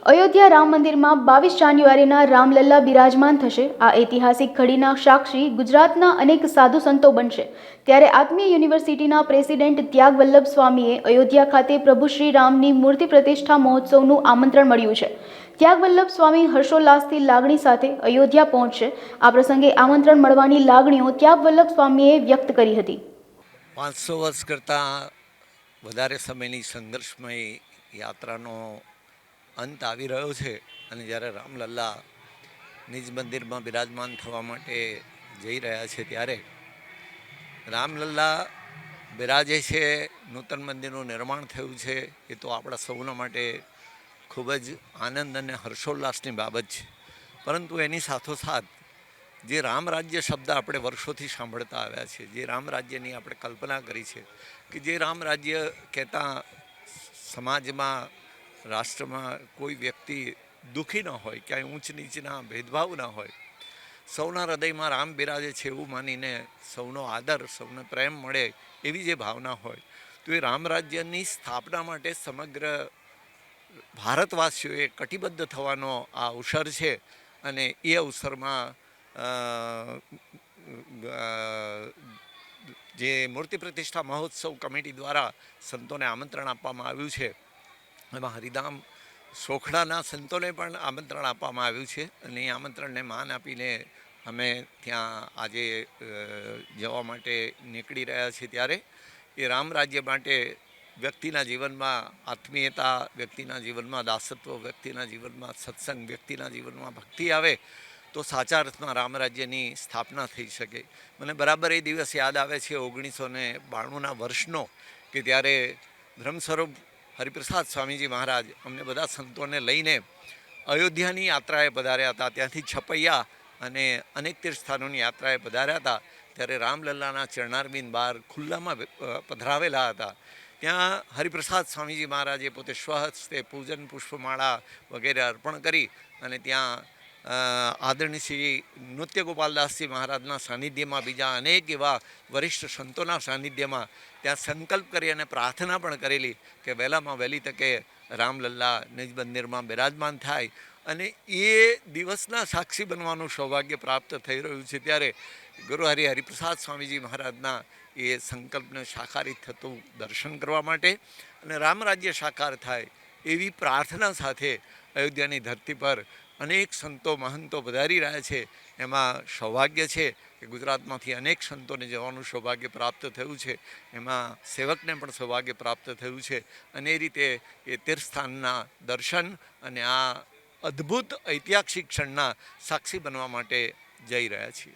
અયોધ્યા રામ મંદિરમાં 22 જાન્યુઆરીના રામલલ્લા બિરાજમાન થશે। આ ઐતિહાસિક ઘડીના સાક્ષી ગુજરાતના અનેક સાધુ સંતો બનશે। ત્યારે આત્મીય યુનિવર્સિટીના પ્રેસિડેન્ટ ત્યાગ વલ્લભ સ્વામીએ અયોધ્યા ખાતે પ્રભુ શ્રી રામની મૂર્તિ પ્રતિષ્ઠા મહોત્સવનું આમંત્રણ મળ્યું છે। ત્યાગ વલ્લભ સ્વામી હર્ષોલ્લાસથી લાગણી સાથે અયોધ્યા પહોંચશે। આ પ્રસંગે આમંત્રણ મળવાની લાગણીઓ ત્યાગ વલ્લભ સ્વામીએ વ્યક્ત કરી હતી। 500 વર્ષ કરતાં વધારે સમયની સંઘર્ષમય યાત્રાનો અંત આવી રહ્યો છે અને જ્યારે રામલલ્લા નિજ મંદિરમાં બિરાજમાન થવા માટે જઈ રહ્યા છે ત્યારે રામલલ્લા બિરાજે છે, નૂતન મંદિરનું નિર્માણ થયું છે, એ તો આપણા સૌના માટે ખૂબ જ આનંદ અને હર્ષોલ્લાસની બાબત છે। પરંતુ એની સાથોસાથ જે રામ રાજ્ય શબ્દ આપણે વર્ષોથી સાંભળતા આવ્યા છે, જે રામ રાજ્યની આપણે કલ્પના કરી છે કે જે રામ રાજ્ય કહેતા સમાજમાં, રાષ્ટ્રમાં કોઈ વ્યક્તિ દુઃખી ન હોય, ક્યાંય ઊંચ નીચના ભેદભાવ ન હોય, સૌના હૃદયમાં રામ બિરાજે છે એવું માનીને સૌનો આદર, સૌને પ્રેમ મળે એવી જે ભાવના હોય, તો એ રામ રાજ્યની સ્થાપના માટે સમગ્ર ભારતવાસીઓએ કટિબદ્ધ થવાનો આ અવસર છે। અને એ અવસરમાં જે મૂર્તિ પ્રતિષ્ઠા મહોત્સવ કમિટી દ્વારા સંતોને આમંત્રણ આપવામાં આવ્યું છે, એમાં હરિધામ સોખડાના સંતોને પણ આમંત્રણ આપવામાં આવ્યું છે અને એ આમંત્રણને માન આપીને અમે ત્યાં આજે જવા માટે નીકળી રહ્યા છીએ। ત્યારે એ રામ રાજ્ય માટે વ્યક્તિના જીવનમાં આત્મીયતા, વ્યક્તિના જીવનમાં દાસત્વ, વ્યક્તિના જીવનમાં સત્સંગ, વ્યક્તિના જીવનમાં ભક્તિ આવે તો સાચા અર્થમાં રામ રાજ્યની સ્થાપના થઈ શકે। મને બરાબર એ દિવસ યાદ આવે છે 1992ના વર્ષનો, કે ત્યારે ધર્મસ્વરૂપ હરિપ્રસાદ સ્વામીજી મહારાજ અમને બધા સંતોને લઈને અયોધ્યાની યાત્રાએ પધાર્યા હતા। ત્યાંથી છપૈયા અને અનેક તીર્થસ્થાનોની યાત્રાએ પધાર્યા હતા। ત્યારે રામલલ્લાના ચરણારવિંદ બહાર ખુલ્લામાં પધરાવેલા હતા। ત્યાં હરિપ્રસાદ સ્વામીજી મહારાજે પોતે સ્વહસ્તે પૂજન, પુષ્પમાળા વગેરે અર્પણ કરી અને ત્યાં આદરણીય શ્રી નૃત્ય ગોપાલદાસજી મહારાજના સાનિધ્યમાં, બીજા અનેક એવા વરિષ્ઠ સંતોના સાનિધ્યમાં ત્યાં સંકલ્પ કરી અને પ્રાર્થના પણ કરેલી કે વહેલામાં વહેલી તકે રામલલ્લા નિજ મંદિરમાં બિરાજમાન થાય અને એ દિવસના સાક્ષી બનવાનું સૌભાગ્ય પ્રાપ્ત થઈ રહ્યું છે। ત્યારે ગુરુ હરિપ્રસાદ સ્વામીજી મહારાજના એ સંકલ્પને સાકારિત થતું દર્શન કરવા માટે અને રામ રાજ્ય સાકાર થાય એવી પ્રાર્થના સાથે અયોધ્યાની ધરતી પર અનેક સંતો મહંતો પધારી રહ્યા છે। એમાં સૌભાગ્ય છે કે ગુજરાતમાંથી અનેક સંતોને જવાનું સૌભાગ્ય પ્રાપ્ત થયું છે, એમાં સેવકને પણ સૌભાગ્ય પ્રાપ્ત થયું છે અને એ રીતે એ તીર્થસ્થાનના દર્શન અને આ અદ્ભુત ઐતિહાસિક ક્ષણના સાક્ષી બનવા માટે જઈ રહ્યા છીએ।